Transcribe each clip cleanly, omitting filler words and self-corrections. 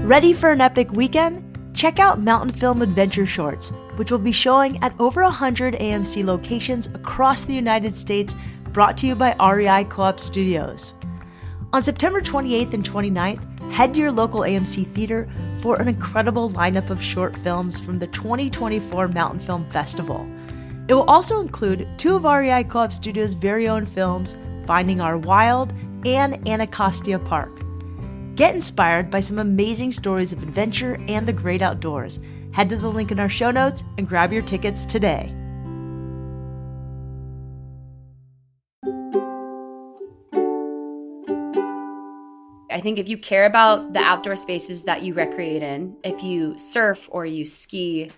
Ready for an epic weekend? Check out Mountain Film Adventure Shorts, which will be showing at over 100 AMC locations across the United States, brought to you by REI Co-op Studios. On September 28th and 29th, head to your local AMC theater for an incredible lineup of short films from the 2024 Mountain Film Festival. It will also include two of REI Co-op Studios' very own films, Finding Our Wild and Anacostia Park. Get inspired by some amazing stories of adventure and the great outdoors. Head to the link in our show notes and grab your tickets today. I think if you care about the outdoor spaces that you recreate in, if you surf or you ski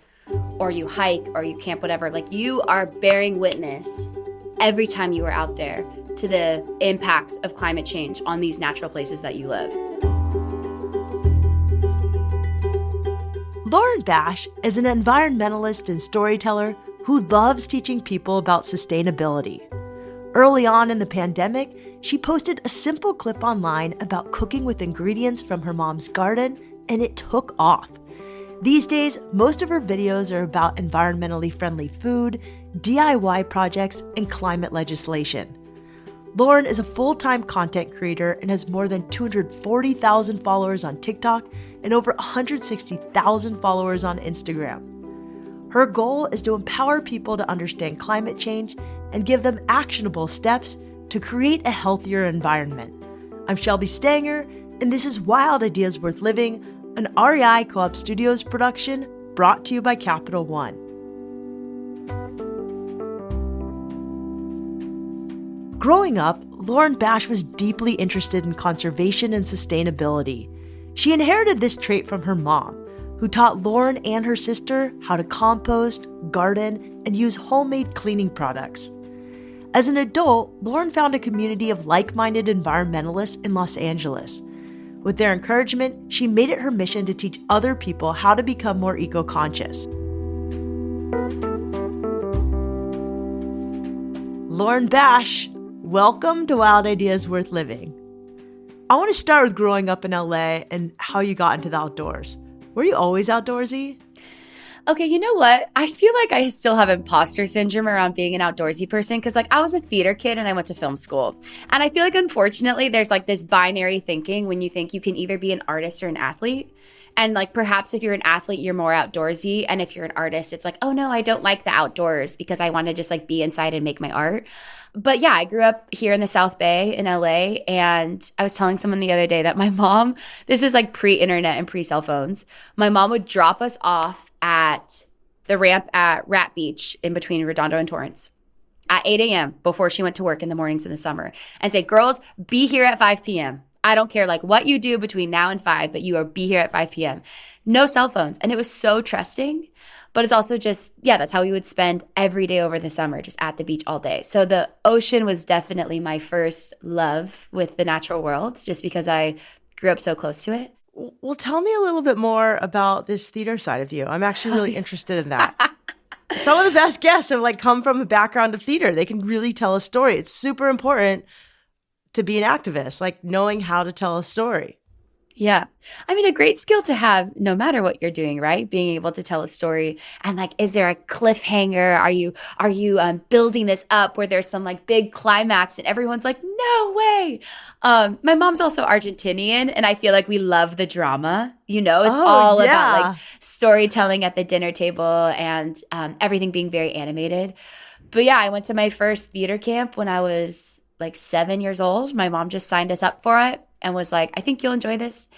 or you hike or you camp, whatever, like you are bearing witness every time you are out there to the impacts of climate change on these natural places that you live. Lauren Bash is an environmentalist and storyteller who loves teaching people about sustainability. Early on in the pandemic, she posted a simple clip online about cooking with ingredients from her mom's garden, and it took off. These days, most of her videos are about environmentally friendly food, DIY projects, and climate legislation. Lauren is a full-time content creator and has more than 240,000 followers on TikTok and over 160,000 followers on Instagram. Her goal is to empower people to understand climate change and give them actionable steps to create a healthier environment. I'm Shelby Stanger, and this is Wild Ideas Worth Living, an REI Co-op Studios production brought to you by Capital One. Growing up, Lauren Bash was deeply interested in conservation and sustainability. She inherited this trait from her mom, who taught Lauren and her sister how to compost, garden, and use homemade cleaning products. As an adult, Lauren found a community of like-minded environmentalists in Los Angeles. With their encouragement, she made it her mission to teach other people how to become more eco-conscious. Lauren Bash, welcome to Wild Ideas Worth Living. I want to start with growing up in LA and how you got into the outdoors. Were you always outdoorsy? Okay, you know what? I feel like I still have imposter syndrome around being an outdoorsy person because I was a theater kid and I went to film school. And I feel like unfortunately there's this binary thinking when you think you can either be an artist or an athlete. And perhaps if you're an athlete, you're more outdoorsy. And if you're an artist, it's oh no, I don't like the outdoors because I want to just be inside and make my art. But yeah, I grew up here in the South Bay in LA, and I was telling someone the other day that my mom, this is pre-internet and pre-cell phones, my mom would drop us off at the ramp at Rat Beach in between Redondo and Torrance at 8 a.m. before she went to work in the mornings in the summer and say, girls, be here at 5 p.m. I don't care what you do between now and 5, but be here at 5 p.m. No cell phones. And it was so trusting. But it's also that's how we would spend every day over the summer, just at the beach all day. So the ocean was definitely my first love with the natural world, just because I grew up so close to it. Well, tell me a little bit more about this theater side of you. I'm actually really interested in that. Some of the best guests have come from a background of theater. They can really tell a story. It's super important to be an activist, knowing how to tell a story. Yeah. I mean, a great skill to have no matter what you're doing, right? Being able to tell a story and is there a cliffhanger? Are you building this up where there's some big climax and everyone's no way. My mom's also Argentinian and I feel we love the drama, it's all about storytelling at the dinner table and everything being very animated. But yeah, I went to my first theater camp when I was 7 years old. My mom just signed us up for it and was I think you'll enjoy this.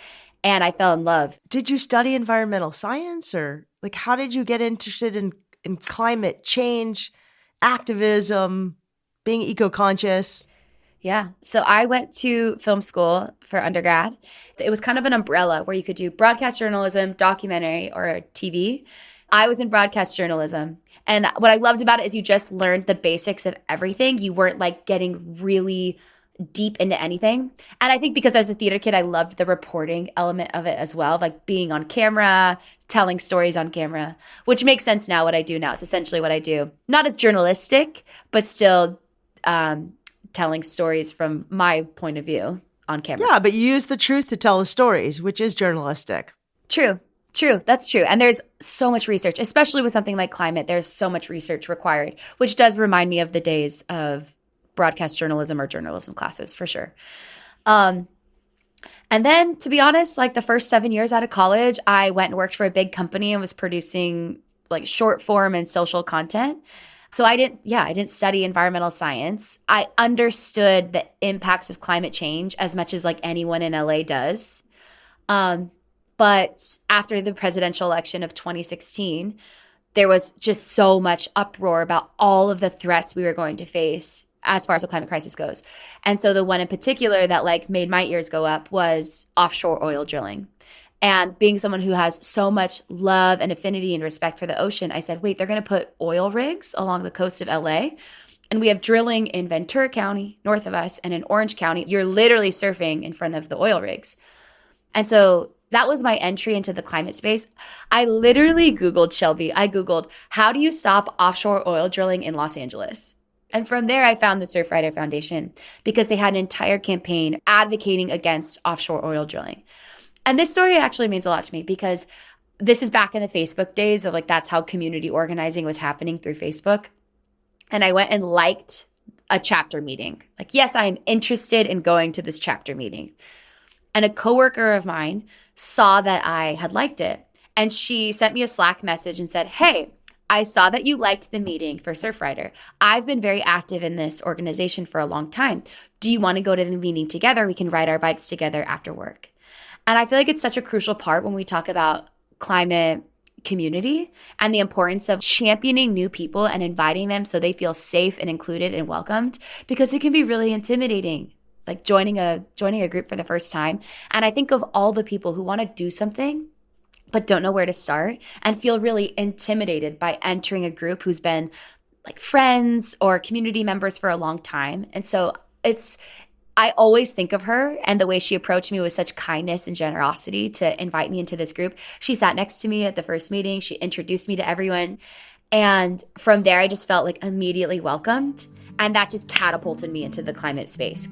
And I fell in love. Did you study environmental science or how did you get interested in climate change, activism, being eco-conscious? Yeah. So I went to film school for undergrad. It was kind of an umbrella where you could do broadcast journalism, documentary, or TV. I was in broadcast journalism. And what I loved about it is you just learned the basics of everything. You weren't getting really deep into anything. And I think because I was a theater kid, I loved the reporting element of it as well, being on camera, telling stories on camera, which makes sense now what I do now. It's essentially what I do. Not as journalistic, but still telling stories from my point of view on camera. Yeah, but you use the truth to tell the stories, which is journalistic. True. True. That's true. And there's so much research, especially with something like climate. There's so much research required, which does remind me of the days of broadcast journalism or journalism classes for sure. Um, and then, to be honest, like the first 7 years out of college, I went and worked for a big company and was producing like short form and social content. So I didn't study environmental science. I understood the impacts of climate change as much as like anyone in LA does. Um, but after the presidential election of 2016, there was just so much uproar about all of the threats we were going to face as far as the climate crisis goes. And so the one in particular that like made my ears go up was offshore oil drilling. And being someone who has so much love and affinity and respect for the ocean, I said, wait, they're going to put oil rigs along the coast of LA. And we have drilling in Ventura County, north of us, and in Orange County. You're literally surfing in front of the oil rigs. And so that was my entry into the climate space. I literally Googled, Shelby, I Googled, how do you stop offshore oil drilling in Los Angeles? And from there, I found the Surfrider Foundation because they had an entire campaign advocating against offshore oil drilling. And this story actually means a lot to me because this is back in the Facebook days of like, that's how community organizing was happening through Facebook. And I went and liked a chapter meeting. Like, yes, I am interested in going to this chapter meeting. And a coworker of mine saw that I had liked it. And she sent me a Slack message and said, hey, I saw that you liked the meeting for Surfrider. I've been very active in this organization for a long time. Do you want to go to the meeting together? We can ride our bikes together after work. And I feel like it's such a crucial part when we talk about climate community and the importance of championing new people and inviting them so they feel safe and included and welcomed, because it can be really intimidating, like joining a group for the first time. And I think of all the people who want to do something but don't know where to start and feel really intimidated by entering a group who's been like friends or community members for a long time. And so I always think of her and the way she approached me with such kindness and generosity to invite me into this group. She sat next to me at the first meeting. She introduced me to everyone. And from there, I just felt like immediately welcomed. And that just catapulted me into the climate space.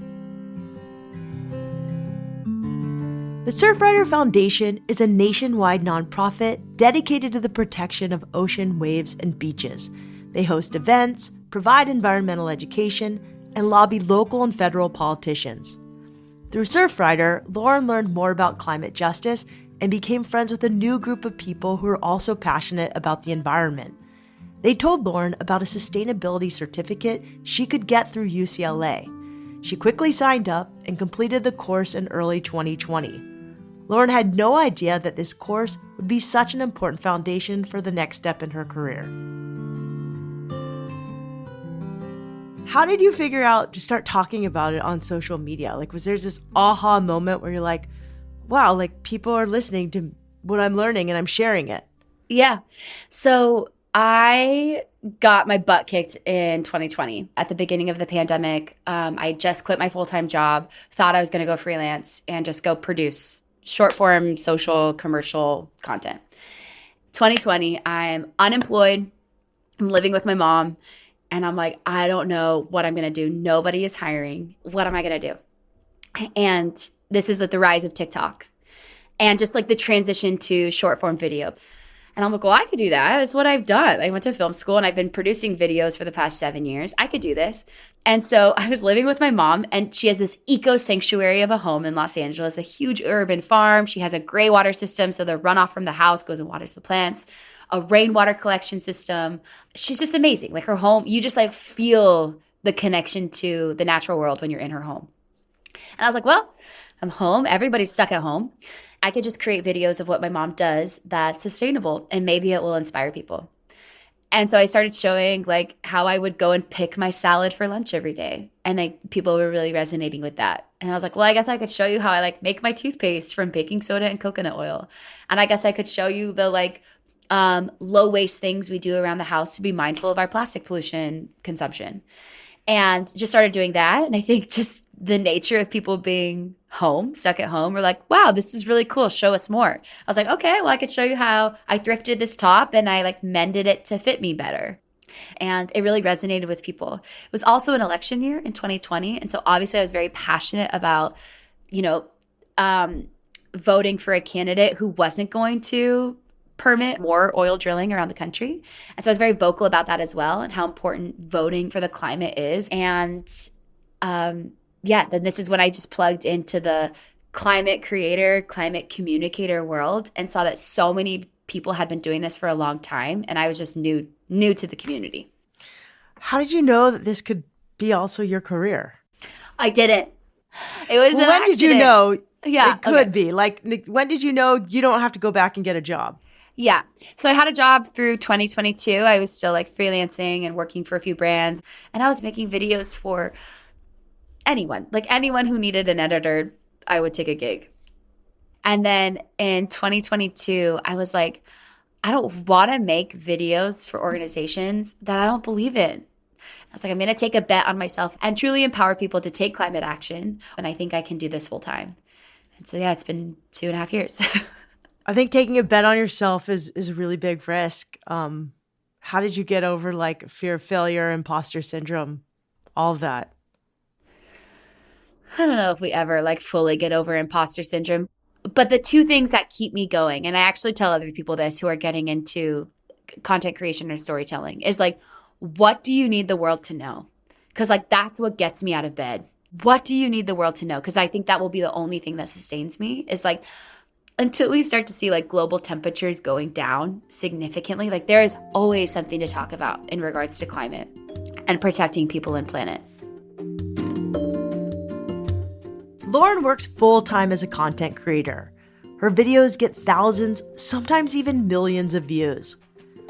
The Surfrider Foundation is a nationwide nonprofit dedicated to the protection of ocean, waves, and beaches. They host events, provide environmental education, and lobby local and federal politicians. Through Surfrider, Lauren learned more about climate justice and became friends with a new group of people who are also passionate about the environment. They told Lauren about a sustainability certificate she could get through UCLA. She quickly signed up and completed the course in early 2020. Lauren had no idea that this course would be such an important foundation for the next step in her career. How did you figure out to start talking about it on social media? Like, was there this aha moment where you're like, wow, like people are listening to what I'm learning and I'm sharing it? Yeah. So I got my butt kicked in 2020 at the beginning of the pandemic. I just quit my full-time job, thought I was going to go freelance and just go produce short form social commercial content. 2020, I'm unemployed. I'm living with my mom. And I'm like, I don't know what I'm going to do. Nobody is hiring. What am I going to do? And this is like the rise of TikTok and just like the transition to short form video. And I'm like, well, I could do that. That's what I've done. I went to film school and I've been producing videos for the past 7 years. I could do this. And so I was living with my mom and she has this eco sanctuary of a home in Los Angeles, a huge urban farm. She has a gray water system. So the runoff from the house goes and waters the plants. A rainwater collection system. She's just amazing. Like her home, you just like feel the connection to the natural world when you're in her home. And I was like, well, I'm home. Everybody's stuck at home. I could just create videos of what my mom does that's sustainable and maybe it will inspire people. And so I started showing like how I would go and pick my salad for lunch every day. And like people were really resonating with that. And I was like, well, I guess I could show you how I like make my toothpaste from baking soda and coconut oil. And I guess I could show you the like low waste things we do around the house to be mindful of our plastic pollution consumption. And just started doing that. And I think just the nature of people being home, stuck at home, were like, wow, this is really cool. Show us more. I was like, okay, well, I could show you how I thrifted this top and I like mended it to fit me better. And it really resonated with people. It was also an election year in 2020. And so obviously I was very passionate about, voting for a candidate who wasn't going to permit more oil drilling around the country. And so I was very vocal about that as well, and how important voting for the climate is. And then this is when I just plugged into the climate creator, climate communicator world, and saw that so many people had been doing this for a long time. And I was just new to the community. How did you know that this could be also your career? I didn't. It was an when accident. Did you know it could be? Like, when did you know you don't have to go back and get a job? Yeah. So I had a job through 2022. I was still like freelancing and working for a few brands. And I was making videos for anyone who needed an editor. I would take a gig. And then in 2022, I was like, I don't want to make videos for organizations that I don't believe in. I was like, I'm going to take a bet on myself and truly empower people to take climate action. And I think I can do this full time. And so, yeah, it's been 2.5 years. I think taking a bet on yourself is a really big risk. How did you get over like fear of failure, imposter syndrome, all of that? I don't know if we ever like fully get over imposter syndrome, but the two things that keep me going, and I actually tell other people this who are getting into content creation or storytelling, is like, what do you need the world to know? Because like that's what gets me out of bed. What do you need the world to know? Because I think that will be the only thing that sustains me, is like, until we start to see like global temperatures going down significantly, like there is always something to talk about in regards to climate and protecting people and planet. Lauren works full-time as a content creator. Her videos get thousands, sometimes even millions of views.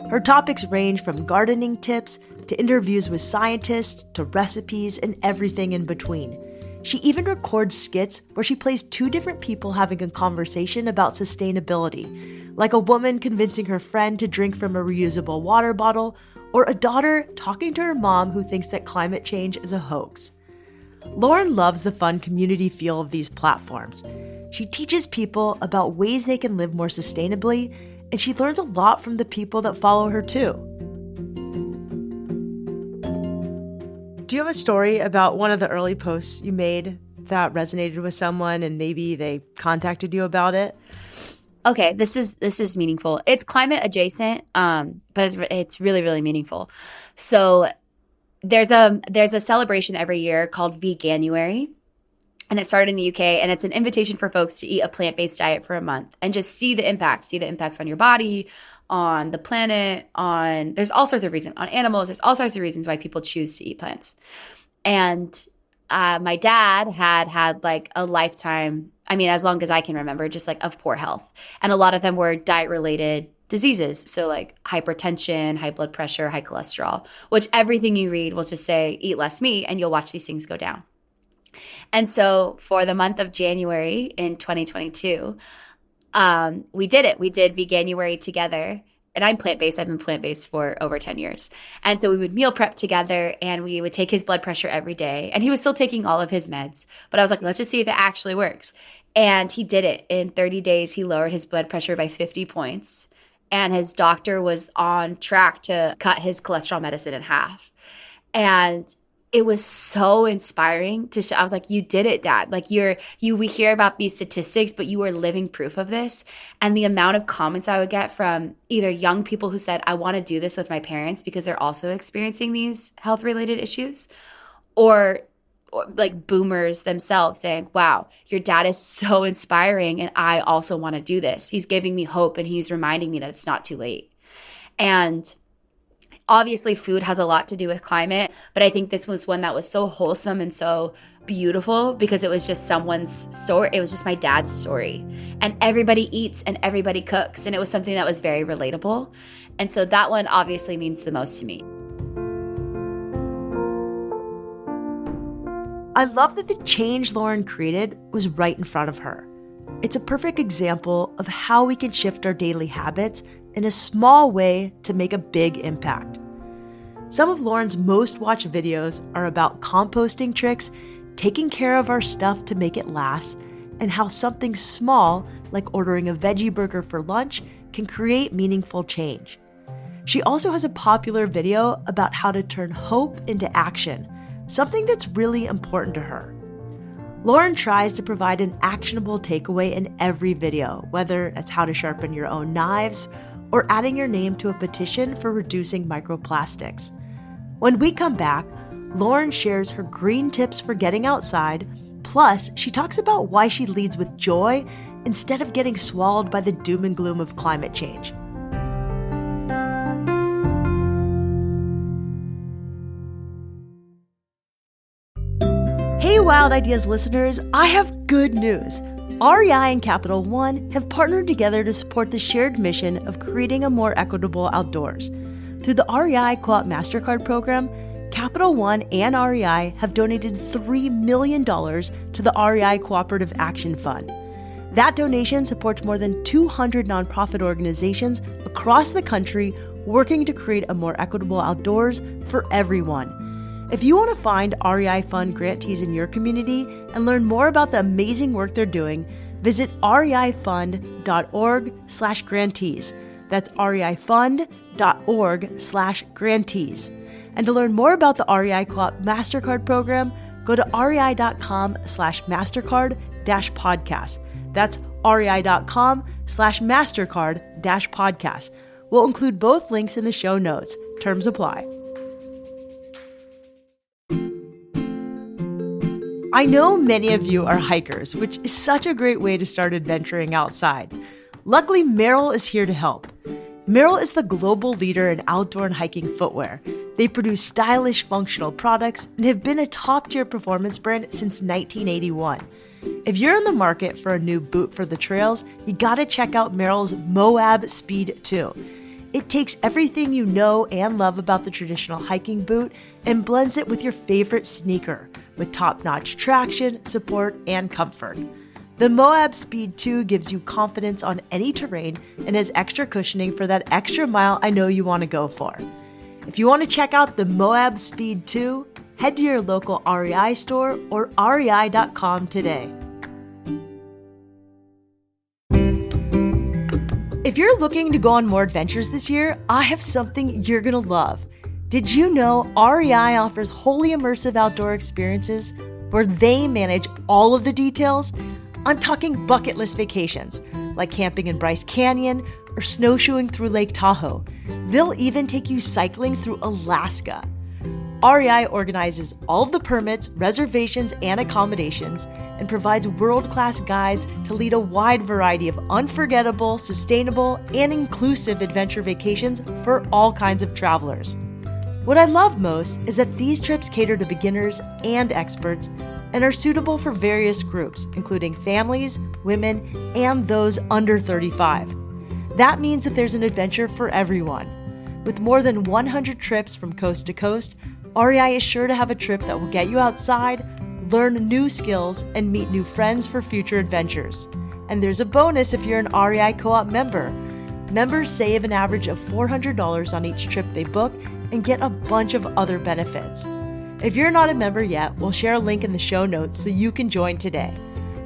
Her topics range from gardening tips to interviews with scientists to recipes and everything in between. She even records skits where she plays two different people having a conversation about sustainability, like a woman convincing her friend to drink from a reusable water bottle, or a daughter talking to her mom who thinks that climate change is a hoax. Lauren loves the fun community feel of these platforms. She teaches people about ways they can live more sustainably, and she learns a lot from the people that follow her too. Do you have a story about one of the early posts you made that resonated with someone and maybe they contacted you about it? Okay, this is meaningful. It's climate adjacent, but it's really, really meaningful. So there's a celebration every year called Veganuary, and it started in the UK, and it's an invitation for folks to eat a plant-based diet for a month and just see the impacts on your body, on the planet, there's all sorts of reasons, on animals, there's all sorts of reasons why people choose to eat plants. And my dad had like a lifetime, I mean, as long as I can remember, just like of poor health. And a lot of them were diet-related diseases. So like hypertension, high blood pressure, high cholesterol, which everything you read will just say, eat less meat and you'll watch these things go down. And so for the month of January in 2022, we did it. We did Veganuary together. And I'm plant-based. I've been plant-based for over 10 years. And so we would meal prep together, and we would take his blood pressure every day. And he was still taking all of his meds. But I was like, let's just see if it actually works. And he did it. In 30 days, he lowered his blood pressure by 50 points. And his doctor was on track to cut his cholesterol medicine in half. And it was so inspiring to show. I was like, you did it, Dad. Like we hear about these statistics, but you are living proof of this. And the amount of comments I would get from either young people who said, I want to do this with my parents because they're also experiencing these health related issues, or like boomers themselves saying, wow, your dad is so inspiring. And I also want to do this. He's giving me hope, and he's reminding me that it's not too late. And obviously, food has a lot to do with climate, but I think this was one that was so wholesome and so beautiful because it was just someone's story. It was just my dad's story. And everybody eats and everybody cooks, and it was something that was very relatable. And so that one obviously means the most to me. I love that the change Lauren created was right in front of her. It's a perfect example of how we can shift our daily habits in a small way to make a big impact. Some of Lauren's most watched videos are about composting tricks, taking care of our stuff to make it last, and how something small, like ordering a veggie burger for lunch, can create meaningful change. She also has a popular video about how to turn hope into action, something that's really important to her. Lauren tries to provide an actionable takeaway in every video, whether it's how to sharpen your own knives or adding your name to a petition for reducing microplastics. When we come back, Lauren shares her green tips for getting outside, plus she talks about why she leads with joy instead of getting swallowed by the doom and gloom of climate change. Hey Wild Ideas listeners, I have good news. REI and Capital One have partnered together to support the shared mission of creating a more equitable outdoors. Through the REI Co-op MasterCard program, Capital One and REI have donated $3 million to the REI Cooperative Action Fund. That donation supports more than 200 nonprofit organizations across the country working to create a more equitable outdoors for everyone. If you want to find REI Fund grantees in your community and learn more about the amazing work they're doing, visit reifund.org/grantees. That's reifund.org/grantees. And to learn more about the REI Co-op MasterCard program, go to rei.com/MasterCard-podcast. That's rei.com/MasterCard-podcast. We'll include both links in the show notes. Terms apply. I know many of you are hikers, which is such a great way to start adventuring outside. Luckily, Merrell is here to help. Merrell is the global leader in outdoor and hiking footwear. They produce stylish, functional products and have been a top-tier performance brand since 1981. If you're in the market for a new boot for the trails, you gotta check out Merrell's Moab Speed 2. It takes everything you know and love about the traditional hiking boot and blends it with your favorite sneaker, with top-notch traction, support, and comfort. The Moab Speed 2 gives you confidence on any terrain and has extra cushioning for that extra mile I know you want to go for. If you want to check out the Moab Speed 2, head to your local REI store or rei.com today. If you're looking to go on more adventures this year, I have something you're going to love. Did you know REI offers wholly immersive outdoor experiences where they manage all of the details? I'm talking bucket list vacations, like camping in Bryce Canyon or snowshoeing through Lake Tahoe. They'll even take you cycling through Alaska. REI organizes all of the permits, reservations, and accommodations, and provides world-class guides to lead a wide variety of unforgettable, sustainable, and inclusive adventure vacations for all kinds of travelers. What I love most is that these trips cater to beginners and experts and are suitable for various groups, including families, women, and those under 35. That means that there's an adventure for everyone. With more than 100 trips from coast to coast, REI is sure to have a trip that will get you outside, learn new skills, and meet new friends for future adventures. And there's a bonus if you're an REI Co-op member. Members save an average of $400 on each trip they book and get a bunch of other benefits. If you're not a member yet, we'll share a link in the show notes so you can join today.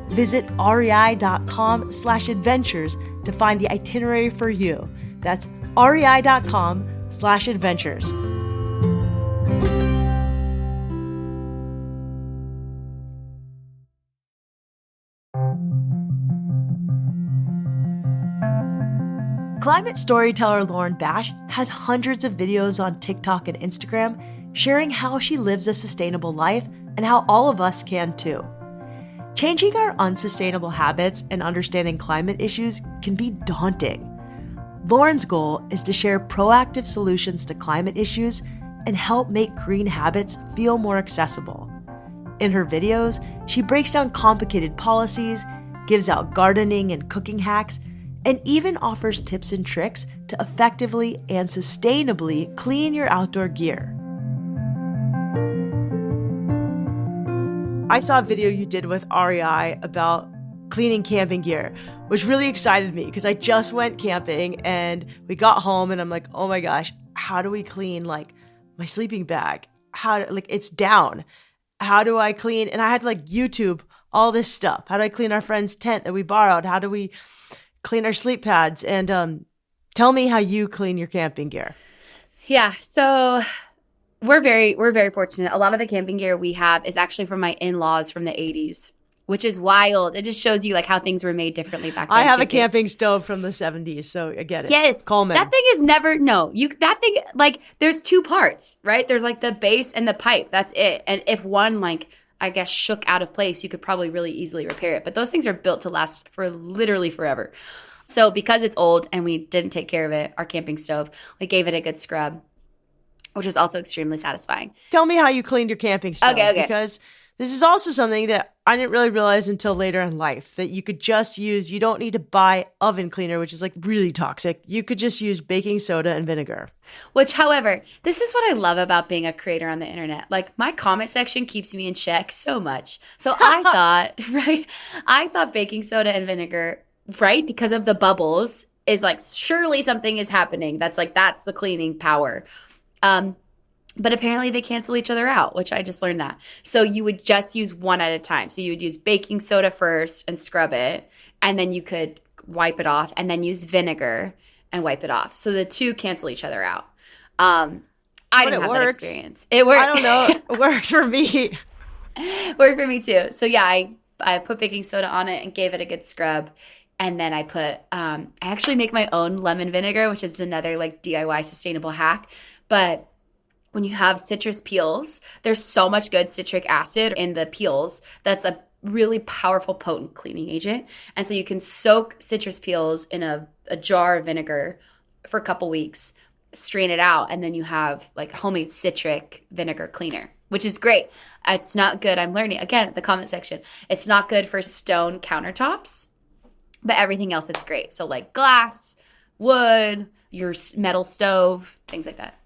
Visit rei.com/adventures to find the itinerary for you. That's rei.com/adventures. Climate storyteller Lauren Bash has hundreds of videos on TikTok and Instagram sharing how she lives a sustainable life and how all of us can too. Changing our unsustainable habits and understanding climate issues can be daunting. Lauren's goal is to share proactive solutions to climate issues and help make green habits feel more accessible. In her videos, she breaks down complicated policies, gives out gardening and cooking hacks, and even offers tips and tricks to effectively and sustainably clean your outdoor gear. I saw a video you did with REI about cleaning camping gear, which really excited me because I just went camping and we got home and I'm like, oh my gosh, how do we clean like my sleeping bag? It's down. How do I clean? And I had to YouTube all this stuff. How do I clean our friend's tent that we borrowed? How do we clean our sleep pads? And tell me how you clean your camping gear. Yeah, so we're very fortunate. A lot of the camping gear we have is actually from my in-laws from the 80s. which is wild. It just shows you like how things were made differently back then. I have a camping stove from the 70s, so I get it. Yes. Coleman. That thing is never, no, that thing, like, there's two parts, right? There's like the base and the pipe. That's it. And if one, like, I guess, shook out of place, you could probably really easily repair it. But those things are built to last for literally forever. So because it's old and we didn't take care of it, our camping stove, we gave it a good scrub, which was also extremely satisfying. Tell me how you cleaned your camping stove. Okay. Because this is also something that I didn't really realize until later in life, that you could just use, you don't need to buy oven cleaner, which is like really toxic. You could just use baking soda and vinegar. Which, however, this is what I love about being a creator on the internet. Like, my comment section keeps me in check so much. So I thought, right? I thought baking soda and vinegar, right? Because of the bubbles, is like, surely something is happening. That's the cleaning power. But apparently they cancel each other out, which I just learned that. So you would just use one at a time. So you would use baking soda first and scrub it, and then you could wipe it off, and then use vinegar and wipe it off. So the two cancel each other out. I didn't have that experience. It worked. I don't know. It worked for me. Worked for me too. So yeah, I put baking soda on it and gave it a good scrub. And then I put, I actually make my own lemon vinegar, which is another like DIY sustainable hack. But when you have citrus peels, there's so much good citric acid in the peels that's a really powerful, potent cleaning agent. And so you can soak citrus peels in a jar of vinegar for a couple weeks, strain it out, and then you have like homemade citric vinegar cleaner, which is great. It's not good. I'm learning, again, the comment section. It's not good for stone countertops, but everything else, it's great. So like glass, wood, your metal stove, things like that.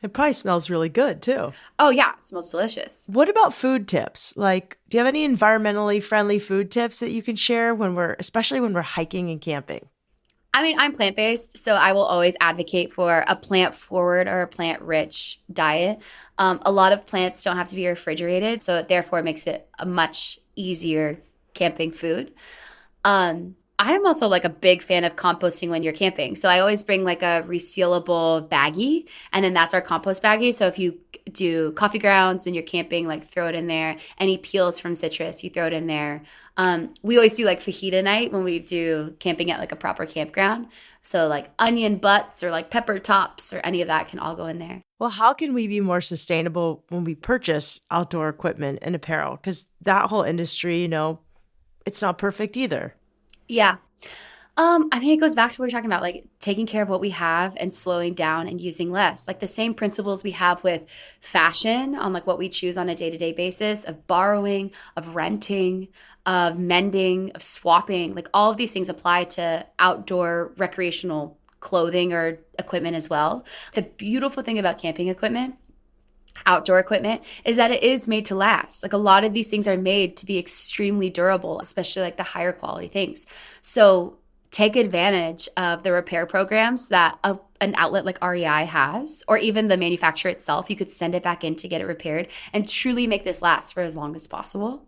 It probably smells really good too. Oh yeah, it smells delicious. What about food tips? Like, do you have any environmentally friendly food tips that you can share especially when we're hiking and camping? I mean, I'm plant-based, so I will always advocate for a plant-forward or a plant-rich diet. A lot of plants don't have to be refrigerated, so it therefore makes it a much easier camping food. I'm also like a big fan of composting when you're camping. So I always bring like a resealable baggie, and then that's our compost baggie. So if you do coffee grounds when you're camping, like throw it in there. Any peels from citrus, you throw it in there. We always do like fajita night when we do camping at like a proper campground. So like onion butts or like pepper tops or any of that can all go in there. Well, how can we be more sustainable when we purchase outdoor equipment and apparel? Because that whole industry, it's not perfect either. Yeah. I mean, it goes back to what we're talking about, like taking care of what we have and slowing down and using less. Like the same principles we have with fashion on like what we choose on a day-to-day basis, of borrowing, of renting, of mending, of swapping. Like all of these things apply to outdoor recreational clothing or equipment as well. The beautiful thing about camping equipment, outdoor equipment, is that it is made to last. Like a lot of these things are made to be extremely durable, especially like the higher quality things. So take advantage of the repair programs that an outlet like REI has, or even the manufacturer itself. You could send it back in to get it repaired and truly make this last for as long as possible.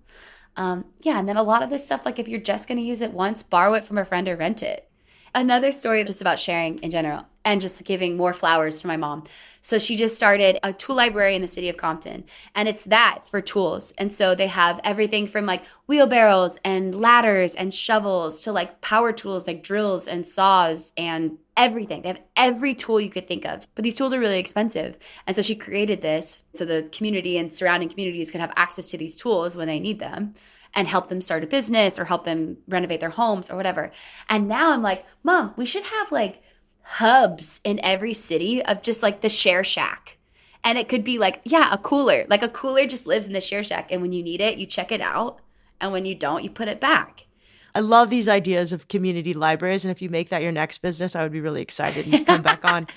And then a lot of this stuff, like if you're just going to use it once, borrow it from a friend or rent it. Another story just about sharing in general and just giving more flowers to my mom. So she just started a tool library in the city of Compton, and it's for tools. And so they have everything from like wheelbarrows and ladders and shovels to like power tools like drills and saws and everything. They have every tool you could think of, but these tools are really expensive. And so she created this so the community and surrounding communities can have access to these tools when they need them, and help them start a business or help them renovate their homes or whatever. And now I'm like, Mom, we should have like hubs in every city of just like the share shack. And it could be like, a cooler. Like a cooler just lives in the share shack. And when you need it, you check it out. And when you don't, you put it back. I love these ideas of community libraries. And if you make that your next business, I would be really excited and come back on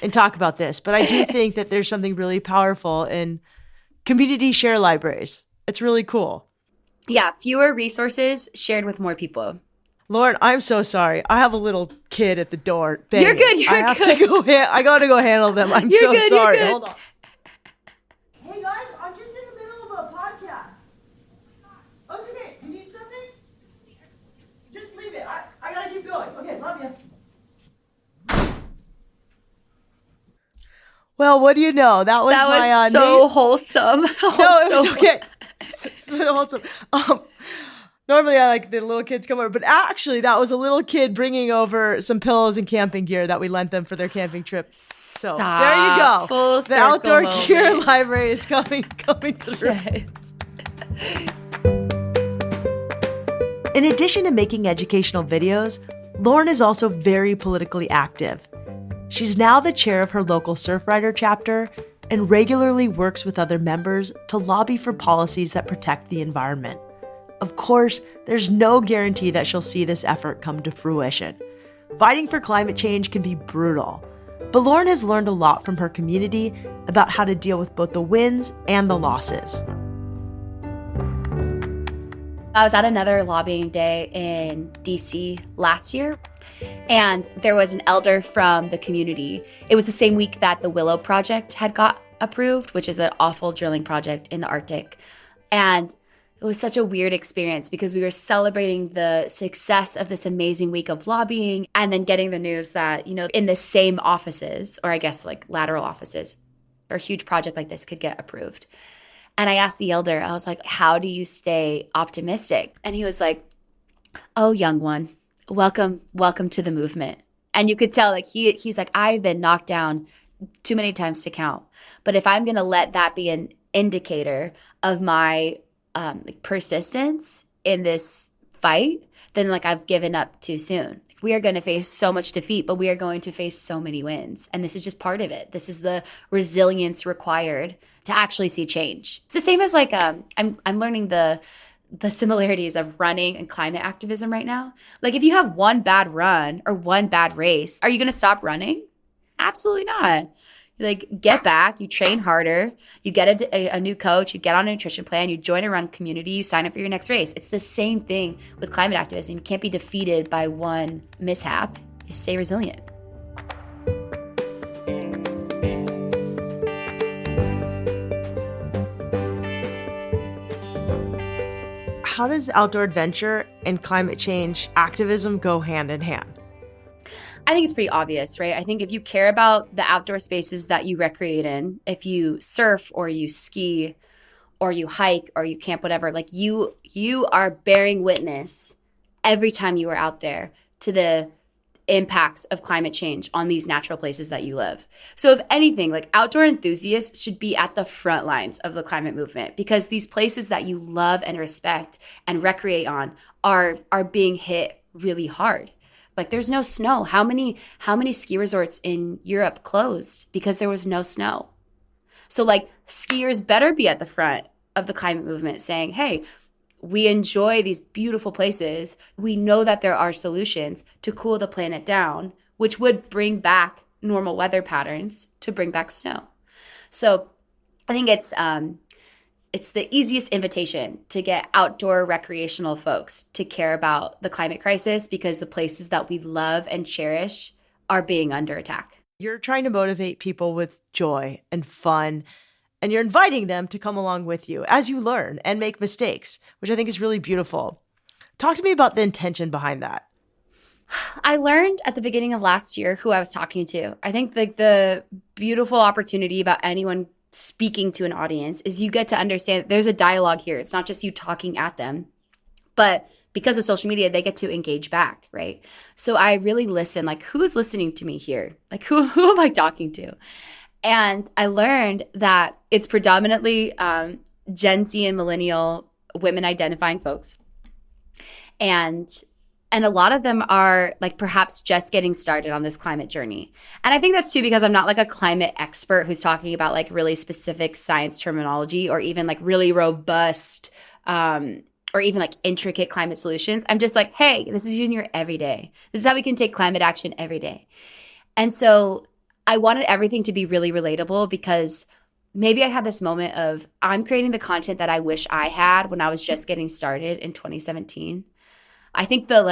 and talk about this. But I do think that there's something really powerful in community share libraries. It's really cool. Yeah, fewer resources shared with more people. Lauren, I'm so sorry. I have a little kid at the door banging. You're good. I got to go handle them. I'm so sorry. Hold on. Hey guys, I'm just in the middle of a podcast. Oh, it's okay. Do you need something? Just leave it. I got to keep going. Okay, love you. Well, what do you know? That was so wholesome. No, it was okay. So wholesome. Normally I like the little kids come over, but actually that was a little kid bringing over some pillows and camping gear that we lent them for their camping trip. So there you go. Full The outdoor circle gear moment. library is coming through. Yes. In addition to making educational videos, Lauren is also very politically active. She's now the chair of her local Surfrider chapter and regularly works with other members to lobby for policies that protect the environment. Of course, there's no guarantee that she'll see this effort come to fruition. Fighting for climate change can be brutal, but Lauren has learned a lot from her community about how to deal with both the wins and the losses. I was at another lobbying day in DC last year, and there was an elder from the community. It was the same week that the Willow Project had got approved, which is an awful drilling project in the Arctic. And it was such a weird experience because we were celebrating the success of this amazing week of lobbying and then getting the news that, in the same offices, or I guess like lateral offices, a huge project like this could get approved. And I asked the elder, I was like, how do you stay optimistic? And he was like, oh, young one, welcome to the movement. And you could tell like he's like, I've been knocked down too many times to count. But if I'm going to let that be an indicator of my persistence in this fight, then like I've given up too soon. We are going to face so much defeat, but we are going to face so many wins. And this is just part of it. This is the resilience required to actually see change. It's the same as like I'm learning the similarities of running and climate activism right now. Like if you have one bad run or one bad race, are you going to stop running? Absolutely not. You like get back, you train harder, you get a new coach, you get on a nutrition plan, you join a run community, you sign up for your next race. It's the same thing with climate activism. You can't be defeated by one mishap. You stay resilient. How does outdoor adventure and climate change activism go hand in hand? I think it's pretty obvious, right? I think if you care about the outdoor spaces that you recreate in, if you surf or you ski or you hike or you camp, whatever, like you are bearing witness every time you are out there to the impacts of climate change on these natural places that you live. So if anything, like outdoor enthusiasts should be at the front lines of the climate movement because these places that you love and respect and recreate on are being hit really hard. Like there's no snow. How many ski resorts in Europe closed because there was no snow? So like skiers better be at the front of the climate movement saying, hey, we enjoy these beautiful places. We know that there are solutions to cool the planet down, which would bring back normal weather patterns to bring back snow. So I think it's the easiest invitation to get outdoor recreational folks to care about the climate crisis because the places that we love and cherish are being under attack. You're trying to motivate people with joy and fun, and you're inviting them to come along with you as you learn and make mistakes, which I think is really beautiful. Talk to me about the intention behind that. I learned at the beginning of last year who I was talking to. I think like the beautiful opportunity about anyone speaking to an audience is you get to understand there's a dialogue here. It's not just you talking at them, but because of social media, they get to engage back, right? So I really listen, like who's listening to me here? Like who am I talking to? And I learned that it's predominantly Gen Z and millennial women identifying folks. And a lot of them are like perhaps just getting started on this climate journey. And I think that's too because I'm not like a climate expert who's talking about like really specific science terminology or even like really robust or even like intricate climate solutions. I'm just like, hey, this is in your everyday. This is how we can take climate action every day. And so I wanted everything to be really relatable because maybe I had this moment of I'm creating the content that I wish I had when I was just getting started in 2017. I think the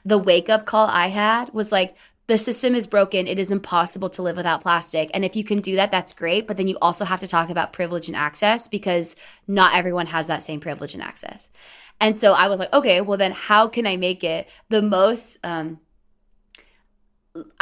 wake up call I had was like, the system is broken. It is impossible to live without plastic. And if you can do that, that's great. But then you also have to talk about privilege and access because not everyone has that same privilege and access. And so I was like, okay, well then how can I make it the most, I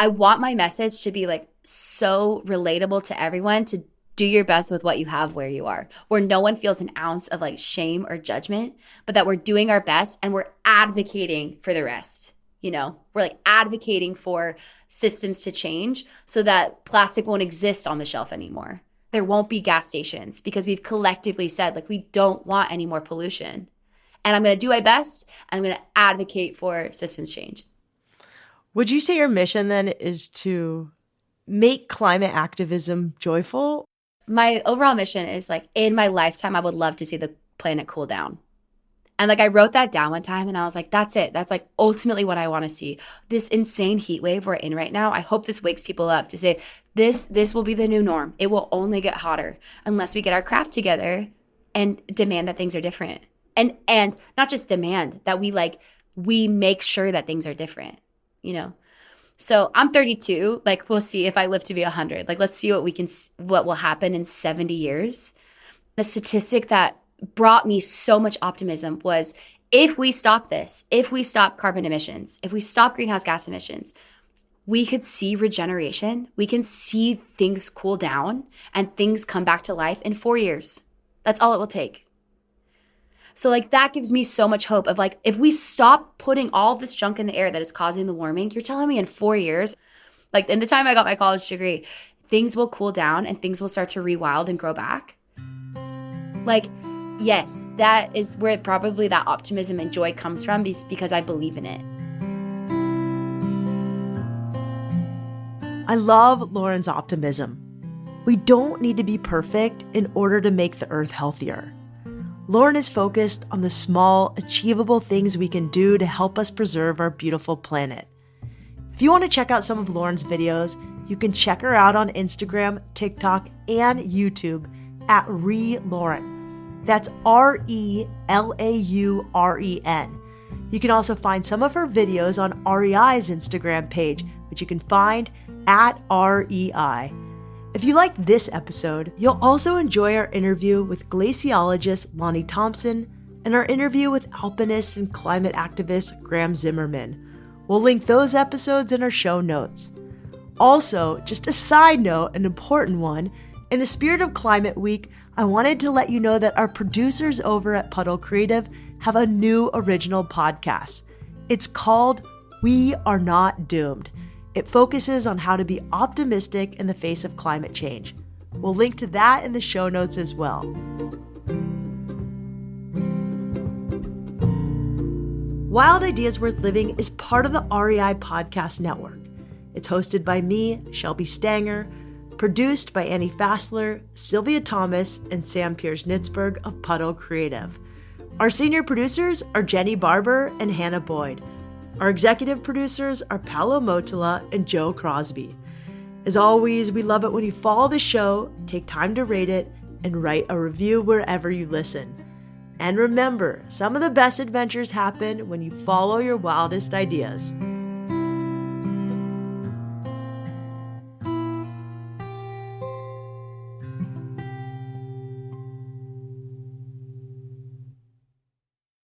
want my message to be like so relatable to everyone to do your best with what you have where you are, where no one feels an ounce of like shame or judgment, but that we're doing our best and we're advocating for the rest. We're like advocating for systems to change so that plastic won't exist on the shelf anymore. There won't be gas stations because we've collectively said like we don't want any more pollution. And I'm going to do my best. I'm going to advocate for systems change. Would you say your mission then is to make climate activism joyful? My overall mission is like in my lifetime, I would love to see the planet cool down. And like I wrote that down one time and I was like, that's it. That's like ultimately what I want to see. This insane heat wave we're in right now. I hope this wakes people up to say this will be the new norm. It will only get hotter unless we get our crap together and demand that things are different. And not just demand that we make sure that things are different, So I'm 32. Like we'll see if I live to be 100. Like let's see what will happen in 70 years. The statistic that brought me so much optimism was if we stop this, if we stop carbon emissions, if we stop greenhouse gas emissions, we could see regeneration. We can see things cool down and things come back to life in 4 years. That's all it will take. So like that gives me so much hope of like, if we stop putting all this junk in the air that is causing the warming, you're telling me in 4 years, like in the time I got my college degree, things will cool down and things will start to rewild and grow back. Like, yes, that is where probably that optimism and joy comes from because I believe in it. I love Lauren's optimism. We don't need to be perfect in order to make the earth healthier. Lauren is focused on the small, achievable things we can do to help us preserve our beautiful planet. If you want to check out some of Lauren's videos, you can check her out on Instagram, TikTok, and YouTube at ReLauren. That's ReLauren. You can also find some of her videos on REI's Instagram page, which you can find at REI. If you liked this episode, you'll also enjoy our interview with glaciologist Lonnie Thompson and our interview with alpinist and climate activist Graham Zimmerman. We'll link those episodes in our show notes. Also, just a side note, an important one, in the spirit of Climate Week, I wanted to let you know that our producers over at Puddle Creative have a new original podcast. It's called We Are Not Doomed. It focuses on how to be optimistic in the face of climate change. We'll link to that in the show notes as well. Wild Ideas Worth Living is part of the REI Podcast Network. It's hosted by me, Shelby Stanger, produced by Annie Fassler, Sylvia Thomas, and Sam Piers-Nitzberg of Puddle Creative. Our senior producers are Jenny Barber and Hannah Boyd. Our executive producers are Paolo Motola and Joe Crosby. As always, we love it when you follow the show, take time to rate it, and write a review wherever you listen. And remember, some of the best adventures happen when you follow your wildest ideas.